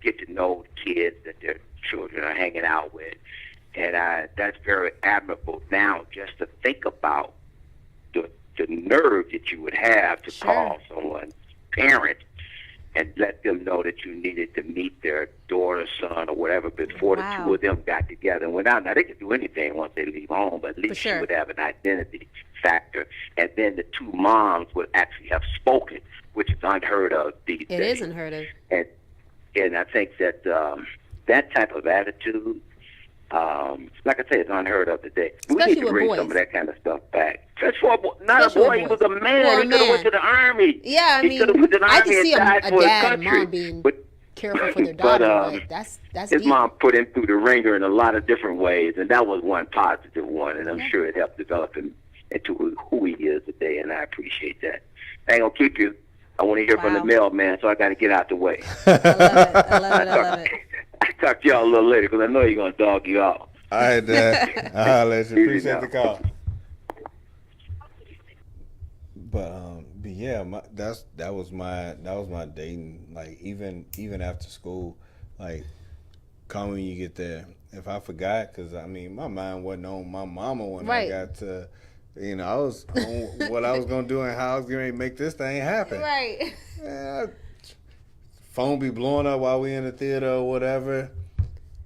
Speaker 3: get to know the kids that their children are hanging out with. And that's very admirable now just to think about the nerve that you would have to call someone's parent and let them know that you needed to meet their daughter, son, or whatever before the two of them got together and went out. Now, they could do anything once they leave home, but at least you would have an identity factor. And then the two moms would actually have spoken, which is unheard of these days.
Speaker 2: It is unheard of.
Speaker 3: And I think that that type of attitude, like I say, it's unheard of today.
Speaker 2: Especially
Speaker 3: we need to bring
Speaker 2: boys.
Speaker 3: some of that kind of stuff back. Just for a boy, not a boy, he was a man.
Speaker 2: Well,
Speaker 3: he could have went to the army.
Speaker 2: Yeah, I mean, I can see a dad and mom being careful for their daughter, but that's
Speaker 3: his
Speaker 2: deep.
Speaker 3: mom put him through the ringer in a lot of different ways, and that was one positive one, and I'm sure it helped develop him into who he is today, and I appreciate that. I ain't gonna keep you. I want to hear from the mailman, so I got to get out the way.
Speaker 2: I love it.
Speaker 3: I talk to y'all a little later because I know you're gonna dog you out.
Speaker 1: All right, Dad. I'll let you. Appreciate the call. But yeah, that was my dating. Like even after school, like call me when you get there. If I forgot, because I mean my mind wasn't on my mama when I got to. You know, I was on what I was gonna do and how I was gonna make this thing happen.
Speaker 2: Right.
Speaker 1: Phone be blowing up while we in the theater or whatever.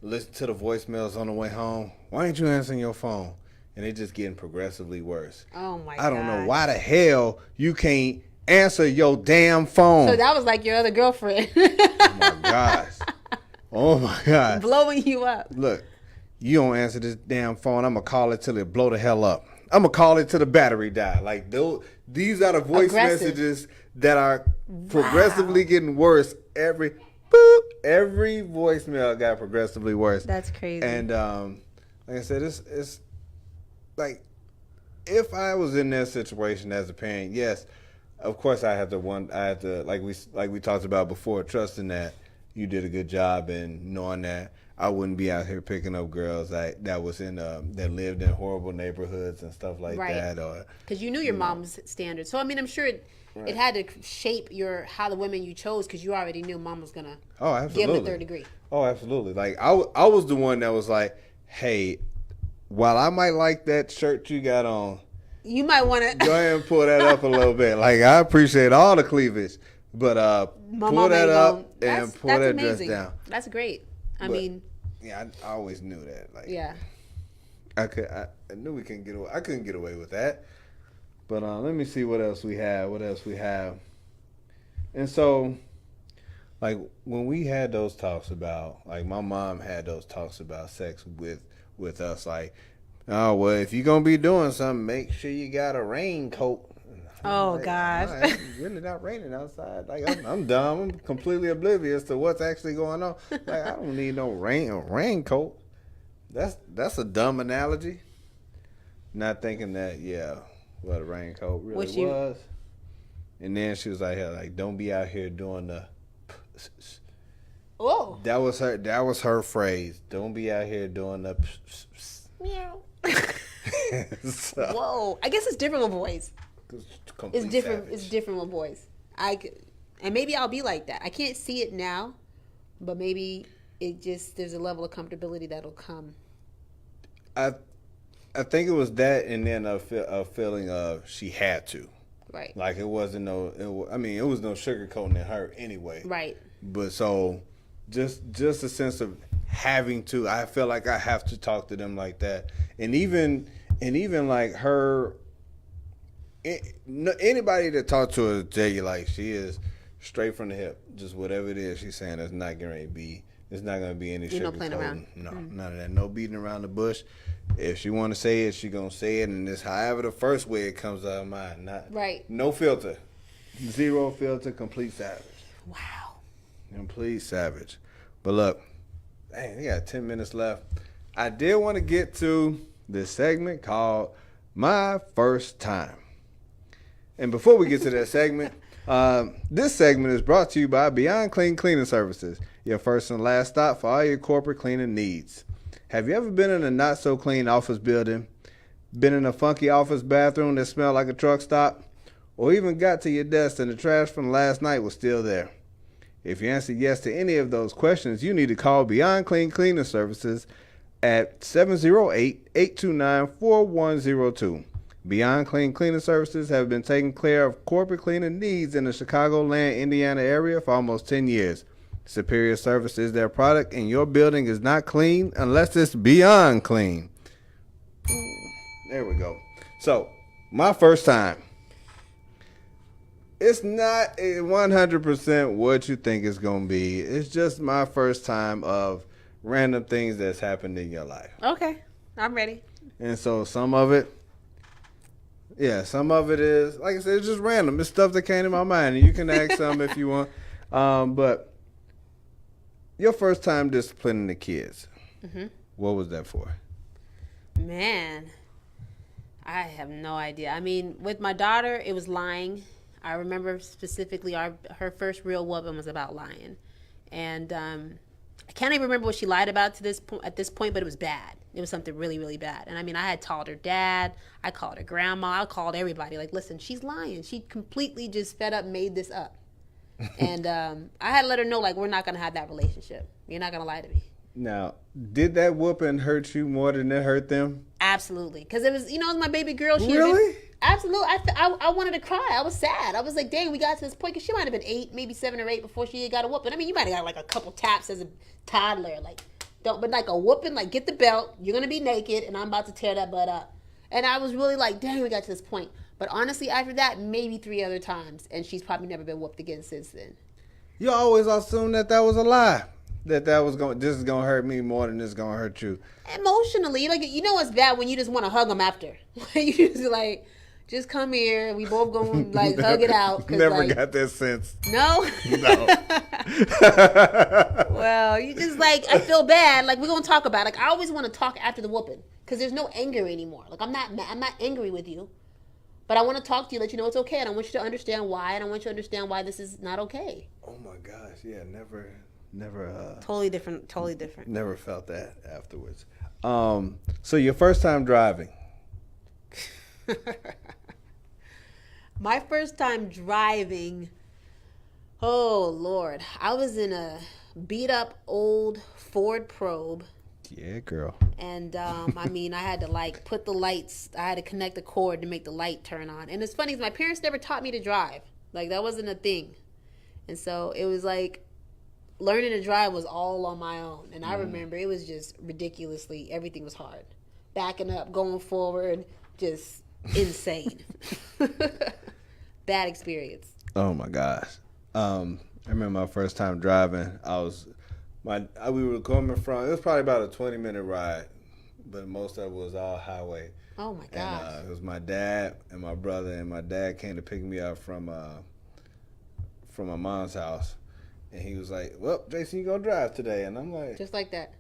Speaker 1: Listen to the voicemails on the way home. Why ain't you answering your phone? And it just getting progressively worse.
Speaker 2: Oh my God.
Speaker 1: I don't know why the hell you can't answer your damn phone.
Speaker 2: So that was like your other girlfriend.
Speaker 1: my gosh. Oh my God.
Speaker 2: Blowing you up.
Speaker 1: Look, you don't answer this damn phone. I'm gonna call it till it blow the hell up. I'm gonna call it till the battery die. Like these are the voice messages that are progressively getting worse. Every voicemail got progressively worse.
Speaker 2: That's crazy.
Speaker 1: And like I said, it's like if I was in that situation as a parent, yes, of course I had to like we talked about before, trusting that you did a good job and knowing that I wouldn't be out here picking up girls that was in that lived in horrible neighborhoods and stuff like that, or
Speaker 2: because you knew your mom's standards. So I mean, I'm sure it had to shape how the women you chose, because you already knew mom was gonna give them a third degree.
Speaker 1: Oh, absolutely. Like I was the one that was like, hey, while I might like that shirt you got on,
Speaker 2: you might want to
Speaker 1: go ahead and pull that up a little bit. Like I appreciate all the cleavage, but pull that up and pull that dress down.
Speaker 2: That's great. I mean,
Speaker 1: yeah, I always knew that. Like,
Speaker 2: yeah,
Speaker 1: I knew we couldn't get away. I couldn't get away with that. But let me see what else we have. And so, like when we had those talks about, like my mom had those talks about sex with us, like, oh well, if you're gonna be doing something, make sure you got a raincoat.
Speaker 2: Oh,
Speaker 1: like,
Speaker 2: gosh.
Speaker 1: It's really not raining outside. Like I'm dumb. I'm completely oblivious to what's actually going on. Like I don't need no raincoat. That's a dumb analogy. Not thinking that, what a raincoat really was. And then she was like, don't be out here doing the.
Speaker 2: Oh.
Speaker 1: That was her phrase. Don't be out here doing the.
Speaker 2: Meow.
Speaker 1: So,
Speaker 2: whoa. I guess it's different with boys. It's different.
Speaker 1: Savage.
Speaker 2: It's different with boys. And maybe I'll be like that. I can't see it now, but maybe there's a level of comfortability that'll come.
Speaker 1: I think it was that, and then a feeling of she had to.
Speaker 2: Right.
Speaker 1: Like it was no sugarcoating in her anyway.
Speaker 2: Right.
Speaker 1: But so just a sense of having to. I feel like I have to talk to them like that, and even like her. Anybody that talks to her tell you like she is straight from the hip. Just whatever it is she's saying, it's not going to be. It's not going to be any sugarcoating. No, none of that. No beating around the bush. If she want to say it, she gonna say it, and it's however the first way it comes out of mind. Not no filter, zero filter, complete savage.
Speaker 2: Wow.
Speaker 1: Complete savage. But look, dang, we got 10 minutes left. I did want to get to this segment called My First Time. And before we get to that segment, this segment is brought to you by Beyond Clean Cleaning Services, your first and last stop for all your corporate cleaning needs. Have you ever been in a not-so-clean office building, been in a funky office bathroom that smelled like a truck stop, or even got to your desk and the trash from last night was still there? If you answer yes to any of those questions, you need to call Beyond Clean Cleaning Services at 708-829-4102. Beyond Clean Cleaning Services have been taking care of corporate cleaning needs in the Chicagoland, Indiana area for almost 10 years. Superior service is their product, and your building is not clean unless it's beyond clean. There we go. So, my first time. It's not 100% what you think it's going to be. It's just my first time of random things that's happened in your life.
Speaker 2: Okay. I'm ready.
Speaker 1: And so some of it is, like I said, it's just random. It's stuff that came to my mind, and you can ask some if you want. But your first time disciplining the kids, what was that for?
Speaker 2: Man, I have no idea. I mean, with my daughter, it was lying. I remember specifically her first real whooping was about lying. And I can't even remember what she lied about at this point, but it was bad. It was something really, really bad. And I mean, I had called her dad. I called her grandma. I called everybody. Like, listen, she's lying. She completely just fed up, made this up. And I had to let her know, like, we're not going to have that relationship. You're not going to lie to me.
Speaker 1: Now, did that whooping hurt you more than it hurt them?
Speaker 2: Absolutely. Because it was, it was my baby girl.
Speaker 1: Really?
Speaker 2: Absolutely. I wanted to cry. I was sad. I was like, dang, we got to this point. Because she might have been 8, maybe 7 or 8 before she got a whooping. I mean, you might have got like a couple taps as a toddler. Like, but like a whooping, like, get the belt. You're going to be naked, and I'm about to tear that butt up. And I was really like, dang, we got to this point. But honestly, after that, maybe 3 other times. And she's probably never been whooped again since then.
Speaker 1: You always assume that was a lie. That was this is gonna hurt me more than this is gonna hurt you.
Speaker 2: Emotionally, like, you know, it's bad when you just want to hug them after. You just like, just come here. We both gonna like hug it out.
Speaker 1: Never
Speaker 2: like,
Speaker 1: got that sense.
Speaker 2: No.
Speaker 1: No.
Speaker 2: Well, you just like, I feel bad. Like, we're gonna talk about it. Like, I always want to talk after the whooping because there's no anger anymore. Like, I'm not angry with you, but I want to talk to you, let you know it's okay, and I want you to understand why, and I want you to understand why this is not okay.
Speaker 1: Oh my gosh, yeah, never.
Speaker 2: Totally different.
Speaker 1: Never felt that afterwards. So your first time driving.
Speaker 2: My first time driving, oh Lord, I was in a beat up old Ford Probe.
Speaker 1: Yeah, girl.
Speaker 2: And I mean, I had to like put the lights, I had to connect the cord to make the light turn on. And it's funny, my parents never taught me to drive. Like, that wasn't a thing. And so it was like, learning to drive was all on my own. And I remember it was just ridiculously, everything was hard. Backing up, going forward, just insane. Bad experience.
Speaker 1: Oh my gosh. I remember my first time driving. We were coming from, it was probably about a 20-minute ride, but most of it was all highway.
Speaker 2: Oh my gosh.
Speaker 1: And it was my dad and my brother, and my dad came to pick me up from my mom's house. And he was like, well, Jason, you gonna drive today? And I'm like,
Speaker 2: just like that.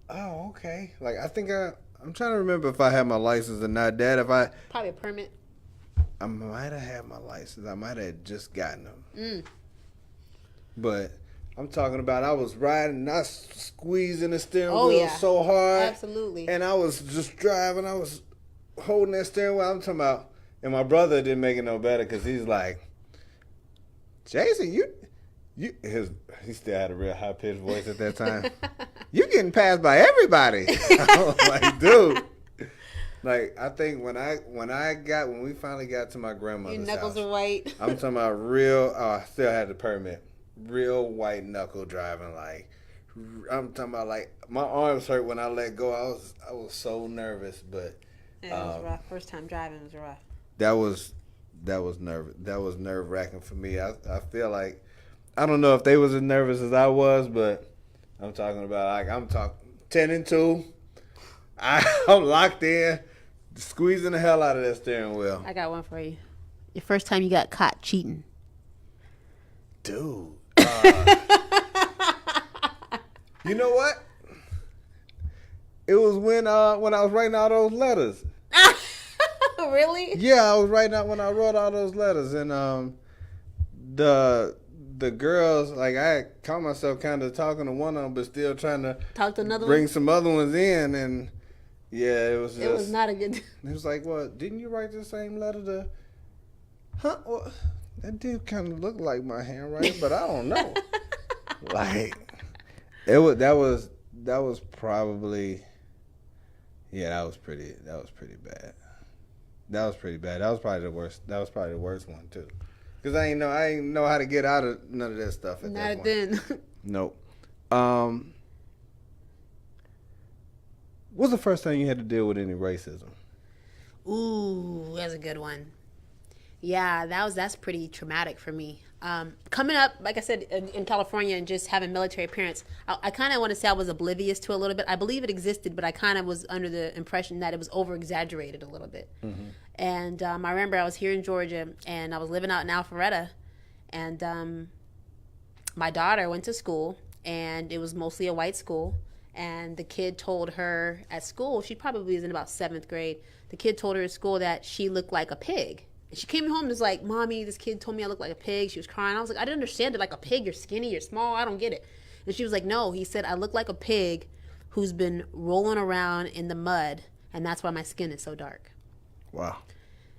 Speaker 1: Oh, okay. Like, I think I'm trying to remember if I had my license or not. Dad,
Speaker 2: probably a permit.
Speaker 1: I might have had my license. I might have just gotten them. But I'm talking about, I was riding, not squeezing the steering wheel so hard.
Speaker 2: Absolutely.
Speaker 1: And I was just driving. I was holding that steering wheel. I'm talking about, and my brother didn't make it no better because he's like, Jason, he still had a real high pitched voice at that time. You getting passed by everybody. I was like, dude. Like, I think when we finally got to my grandmother's house.
Speaker 2: Your knuckles are white.
Speaker 1: I'm talking about real. I still had the permit. Real white knuckle driving. Like, I'm talking about, like, my arms hurt when I let go. I was so nervous, but
Speaker 2: yeah, it was rough. First time driving was rough.
Speaker 1: That was nervous. That was nerve wracking for me. I feel like, I don't know if they was as nervous as I was, but I'm talking about, like, I'm talking 10-2. I'm locked in, squeezing the hell out of that steering wheel.
Speaker 2: I got one for you. Your first time you got caught cheating.
Speaker 1: Dude. You know what? It was when I was writing all those letters.
Speaker 2: Really?
Speaker 1: Yeah, I was writing out when I wrote all those letters, and the girls, like, I caught myself kind of talking to one of them, but still trying to
Speaker 2: talk to another
Speaker 1: bring
Speaker 2: one?
Speaker 1: Some other ones in, and yeah, it was just.
Speaker 2: It was not a good.
Speaker 1: It was like, well, didn't you write the same letter to? Huh? Well, that did kind of look like my handwriting, but I don't know. Like, that was probably. Yeah, that was pretty bad. That was pretty bad. That was probably the worst. That was probably the worst one too. Cause I ain't know how to get out of none of that stuff at that point.
Speaker 2: Not then.
Speaker 1: Nope. What's the first time you had to deal with any racism?
Speaker 2: Ooh, that's a good one. Yeah, that's pretty traumatic for me. Coming up, like I said, in California and just having military parents, I kind of want to say I was oblivious to a little bit. I believe it existed, but I kind of was under the impression that it was over-exaggerated a little bit. Mm-hmm. And I remember I was here in Georgia, and I was living out in Alpharetta, and my daughter went to school, and it was mostly a white school, and the kid told her at school, she probably was in about 7th grade, the kid told her at school that she looked like a pig. She came home and was like, Mommy, this kid told me I look like a pig. She was crying. I was like, I didn't understand it. Like a pig, you're skinny, you're small. I don't get it. And she was like, no. He said, I look like a pig who's been rolling around in the mud, and that's why my skin is so dark.
Speaker 1: Wow.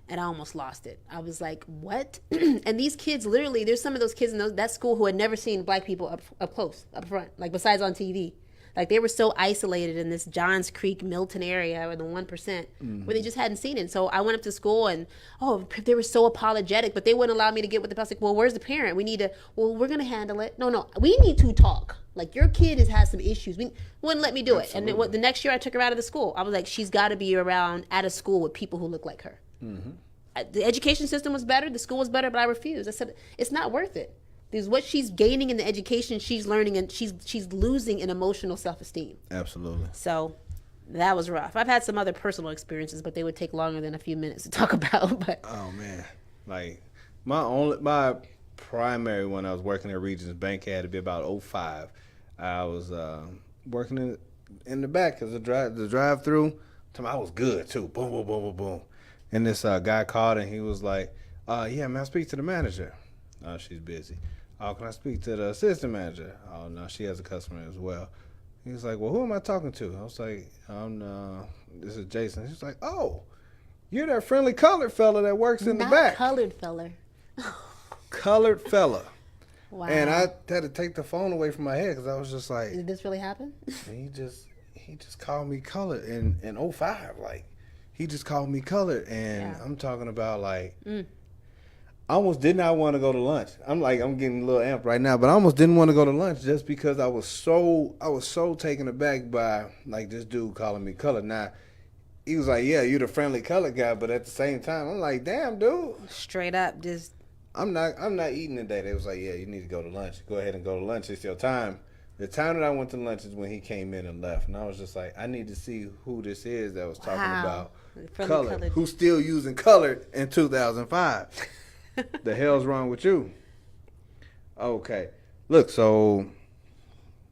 Speaker 2: And I almost lost it. I was like, what? And these kids, literally, there's some of those kids in that school who had never seen black people up close, up front, like besides on TV. Like, they were so isolated in this Johns Creek, Milton area, or the 1%, mm-hmm. where they just hadn't seen it. So I went up to school, and, they were so apologetic, but they wouldn't allow me to get with the parents. Like, well, where's the parent? We need to, we're going to handle it. No, we need to talk. Like, your kid has some issues. Wouldn't let me do Absolutely. It. And then the next year I took her out of the school. I was like, she's got to be around at a school with people who look like her. Mm-hmm. The education system was better. The school was better, but I refused. I said, it's not worth it. There's what she's gaining in the education she's learning, and she's losing in emotional self-esteem.
Speaker 1: Absolutely.
Speaker 2: So that was rough. I've had some other personal experiences, but they would take longer than a few minutes to talk about. But
Speaker 1: oh man, like my primary when I was working at Regions Bank had to be about 05. I was working in the back because the drive through. I was good too. Boom, boom, boom, boom, boom. And this guy called and he was like, "Yeah, man, I speak to the manager." "Oh, she's busy." "Oh, can I speak to the assistant manager?" "Oh, no, she has a customer as well." He was like, "Well, who am I talking to?" I was like, "This is Jason." He's like, "Oh, you're that friendly colored fella that works in the back."
Speaker 2: Colored fella.
Speaker 1: Colored fella.
Speaker 2: Wow.
Speaker 1: And I had to take the phone away from my head because I was just like,
Speaker 2: did this really happen?
Speaker 1: He just called me colored in 05. Like, he just called me colored, and I'm talking about like. I almost did not want to go to lunch. I'm getting a little amped right now, but I almost didn't want to go to lunch just because I was so taken aback by like this dude calling me colored. Now, he was like, "Yeah, you're the friendly colored guy," but at the same time, I'm like, "Damn, dude."
Speaker 2: Straight up, just.
Speaker 1: I'm not eating today. They was like, "Yeah, you need to go to lunch. Go ahead and go to lunch. It's your time." The time that I went to lunch is when he came in and left, and I was just like, I need to see who this is that was talking about colored, who's still using colored in 2005. The hell's wrong with you? Okay. Look, so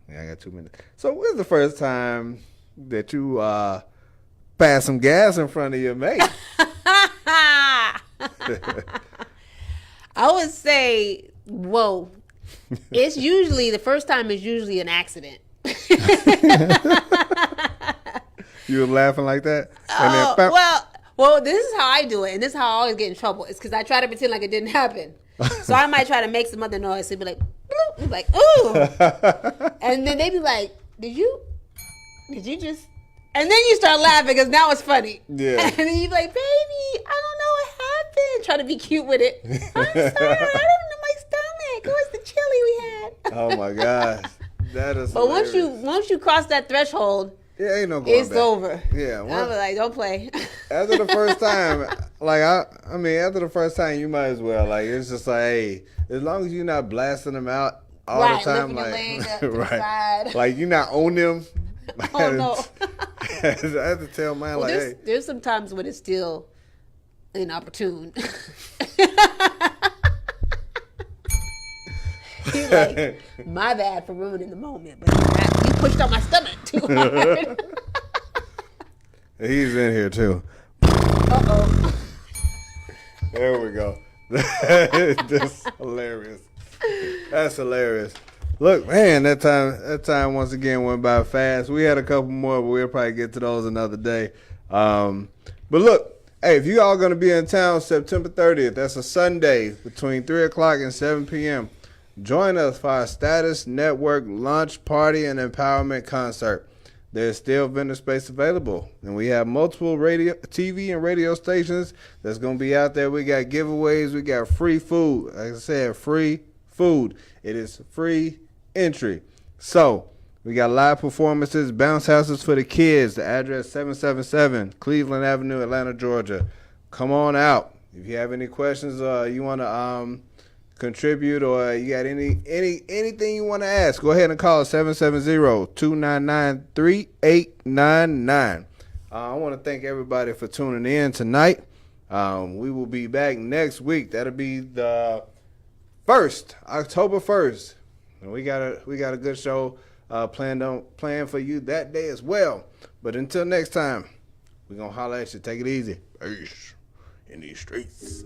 Speaker 1: I got 2 minutes. So when's the first time that you passed some gas in front of your mate?
Speaker 2: I would say, whoa. It's usually, the first time is usually an accident.
Speaker 1: You were laughing like that?
Speaker 2: Well, this is how I do it, and this is how I always get in trouble. It's because I try to pretend like it didn't happen. So I might try to make some other noise. It'd be like, bloop. Be like, ooh. And then they be like, did you just? And then you start laughing because now it's funny.
Speaker 1: Yeah.
Speaker 2: And then you be like, baby, I don't know what happened. Try to be cute with it. I'm sorry, I don't know my stomach. It was the chili we had.
Speaker 1: Oh my gosh, that is.
Speaker 2: But once you cross that threshold.
Speaker 1: Yeah, ain't no going
Speaker 2: it's
Speaker 1: back.
Speaker 2: over.
Speaker 1: Yeah.
Speaker 2: I'm like, don't play.
Speaker 1: After the first time, like, after the first time, you might as well. Like, it's just like, hey, as long as you're not blasting them out all the time. Like, right. Like, you're not on them.
Speaker 2: Oh, no.
Speaker 1: I have to tell mine, like, hey.
Speaker 2: There's some times when it's still inopportune. He's like, my bad for ruining the moment, but you pushed on my stomach too hard.
Speaker 1: He's in here too.
Speaker 2: Uh-oh.
Speaker 1: There we go. That's hilarious. That's hilarious. Look, man, that time once again went by fast. We had a couple more, but we'll probably get to those another day. But look, hey, if you all going to be in town September 30th, that's a Sunday between 3 o'clock and 7 p.m., join us for our Status Network Launch Party and Empowerment Concert. There's still vendor space available, and we have multiple TV and radio stations that's going to be out there. We got giveaways. We got free food. Like I said, free food. It is free entry. So we got live performances, bounce houses for the kids. The address 777 Cleveland Avenue, Atlanta, Georgia. Come on out. If you have any questions, you want to contribute, or you got anything you want to ask, go ahead and call 770-299-3899. I want to thank everybody for tuning in tonight. We will be back next week. That'll be the October 1st. And we got a good show planned for you that day as well. But until next time, we're gonna holler at you. Take it easy. Peace in these streets.